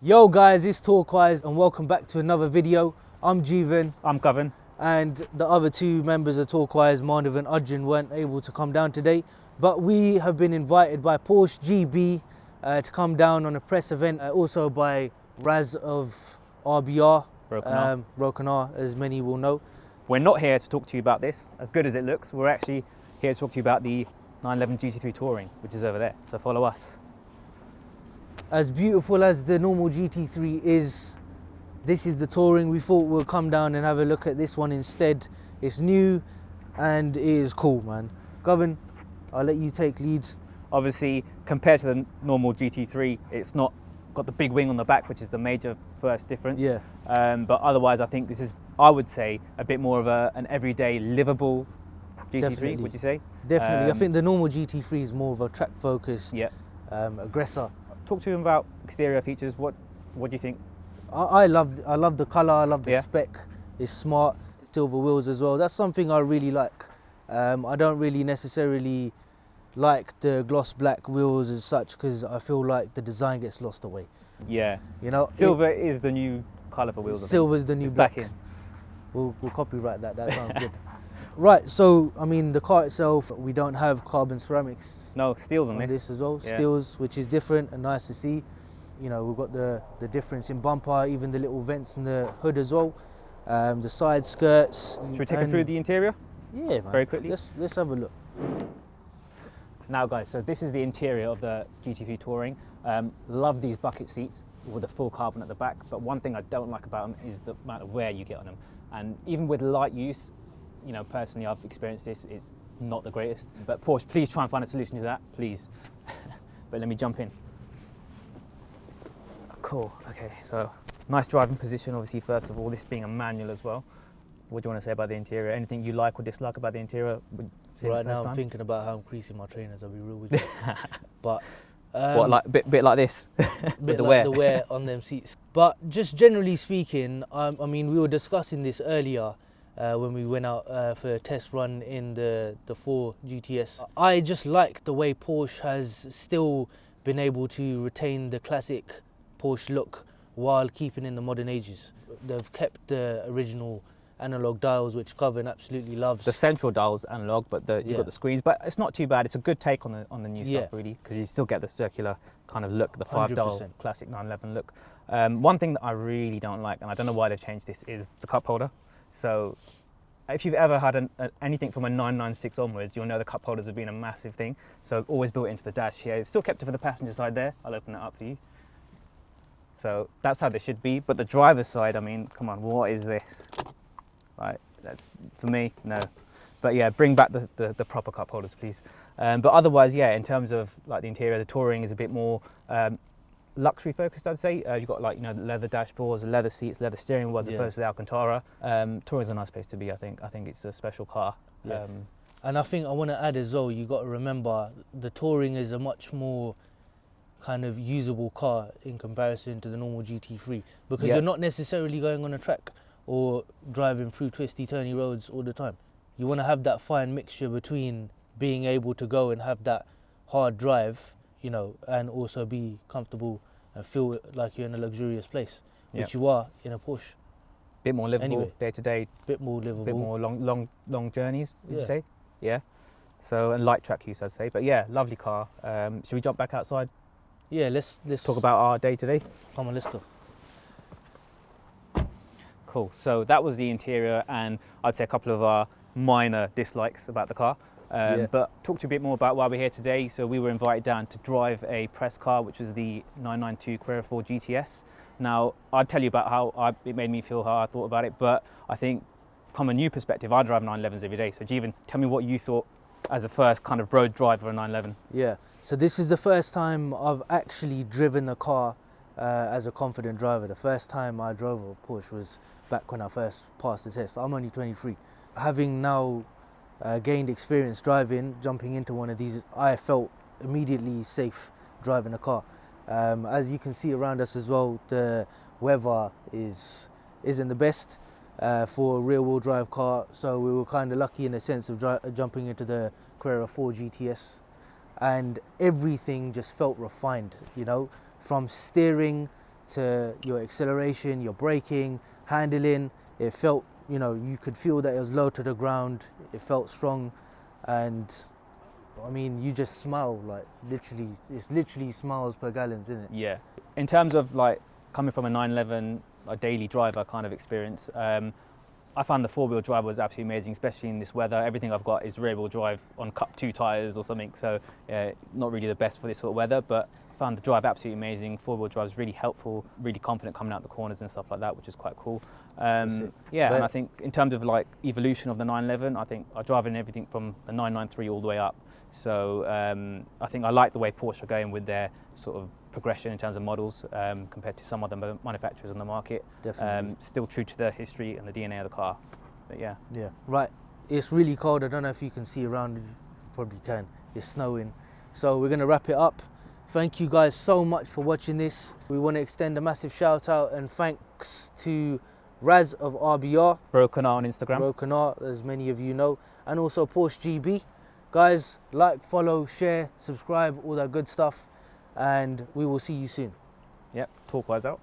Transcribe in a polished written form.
Yo guys, it's TorqueWise and welcome back to another video. I'm Jeevan. I'm Govan. And the other two members of TorqueWise, Manav and Arjun, weren't able to come down today. But we have been invited by Porsche GB to come down on a press event, also by Raz of RBR, Broken R, as many will know. We're not here to talk to you about this, as good as it looks. We're actually here to talk to you about the 911 GT3 Touring, which is over there. So follow us. As beautiful as the normal GT3 is, this is the Touring. We thought we'll come down and have a look at this one instead. It's new and it is cool, man. Govan, I'll let you take lead. Obviously, compared to the normal GT3, it's not got the big wing on the back, which is the major first difference. Yeah. But otherwise, I think this is, I would say, a bit more of an everyday livable GT3. Definitely. Would you say? Definitely. I think the normal GT3 is more of a track focused aggressor. Talk to him about exterior features. What do you think? I love the colour. I love the Yeah. spec. It's smart. Silver wheels as well. That's something I really like. I don't really necessarily like the gloss black wheels as such because I feel like the design gets lost away. Yeah. You know, Silver is the new colour for wheels. Silver's the new it's black. back in. We'll copyright that. That sounds good. Right. So I mean, the car itself, we don't have carbon ceramics. No, steels on on this. this as well. Yeah. Steels, which is different and nice to see. You know, we've got the difference in bumper, even the little vents in the hood as well. The side skirts. Should we take it through the interior? Yeah, man. Very quickly? Let's have a look. Now guys, so this is the interior of the GT3 Touring. Love these bucket seats with the full carbon at the back, but one thing I don't like about them is the amount of wear you get on them. And even with light use, you know, personally I've experienced this, it's not the greatest. But Porsche, please try and find a solution to that, please. But let me jump in. Cool, okay, so nice driving position, obviously, first of all, this being a manual as well. What do you want to say about the interior? Anything you like or dislike about the interior? Right now I'm thinking about how I'm creasing my trainers, I'll be real with you. But what, like bit like this? With the like wear? the wear on them seats. But just generally speaking, I mean, we were discussing this earlier when we went out for a test run in the 4 GTS. I just like the way Porsche has still been able to retain the classic Porsche look while keeping in the modern ages. They've kept the original analog dials, which Govan absolutely loves. The central dial's analog, but you've got the screens. But it's not too bad. It's a good take on the new stuff, really, because you still get the circular kind of look, the 5-dial classic 911 look. One thing that I really don't like, and I don't know why they've changed this, is the cup holder. So if you've ever had anything from a 996 onwards, you'll know the cup holders have been a massive thing. So always built into the dash here. It's still kept it for the passenger side there. I'll open it up for you. So that's how they should be. But the driver's side, I mean, come on, what is this? Right, that's for me, no. But yeah, bring back the proper cup holders, please. But otherwise, yeah, in terms of like the interior, the Touring is a bit more luxury focused, I'd say. You've got, like, you know, leather dashboards, leather seats, leather steering wheel, as opposed to the Alcantara. Touring's a nice place to be, I think. I think it's a special car. Yeah. And I think I want to add as well, you got to remember the Touring is a much more kind of usable car in comparison to the normal GT3, because you're not necessarily going on a track or driving through twisty turny roads all the time. You want to have that fine mixture between being able to go and have that hard drive, you know, and also be comfortable and feel like you're in a luxurious place, which you are in a Porsche. Bit more livable, anyway, day to day. Bit more livable. Bit more long journeys, would you say? Yeah. So, and light track use, I'd say. But yeah, lovely car. Should we jump back outside? Yeah, let's talk about our day to day. Come on, let's go. Cool. So that was the interior, and I'd say a couple of our minor dislikes about the car. But talk to you a bit more about why we're here today. So we were invited down to drive a press car, which was the 992 Carrera 4 GTS. Now, I'd tell you about how it made me feel, how I thought about it, but I think from a new perspective, I drive 911s every day. So Jeevan, tell me what you thought as a first kind of road driver of a 911. Yeah, so this is the first time I've actually driven a car as a confident driver. The first time I drove a Porsche was back when I first passed the test. I'm only 23. Having now gained experience driving, jumping into one of these, I felt immediately safe driving a car. As you can see around us as well, the weather isn't the best for a rear-wheel drive car, so we were kind of lucky in a sense of jumping into the Carrera 4 GTS, and everything just felt refined, you know, from steering to your acceleration, your braking, handling. It felt, you know, you could feel that it was low to the ground. It felt strong, and I mean, you just smile, like literally, it's literally smiles per gallon, isn't it? Yeah. In terms of like coming from a 911, a daily driver kind of experience, I found the four-wheel drive was absolutely amazing, especially in this weather. Everything I've got is rear-wheel drive on Cup 2 tyres or something, so not really the best for this sort of weather, but found the drive absolutely amazing. Four-wheel drive is really helpful, really confident coming out the corners and stuff like that, which is quite cool. Yeah, and I think in terms of like evolution of the 911, I think I drive in everything from the 993 all the way up. So I think I like the way Porsche are going with their sort of progression in terms of models compared to some other manufacturers on the market. Definitely. Still true to the history and the DNA of the car. But yeah. Yeah. Right. It's really cold. I don't know if you can see around. You probably can. It's snowing. So we're going to wrap it up. Thank you guys so much for watching this. We want to extend a massive shout out and thanks to Raz of RBR. Broken R on Instagram. Broken R, as many of you know. And also Porsche GB. Guys, like, follow, share, subscribe, all that good stuff. And we will see you soon. Yep, TorqueWise out.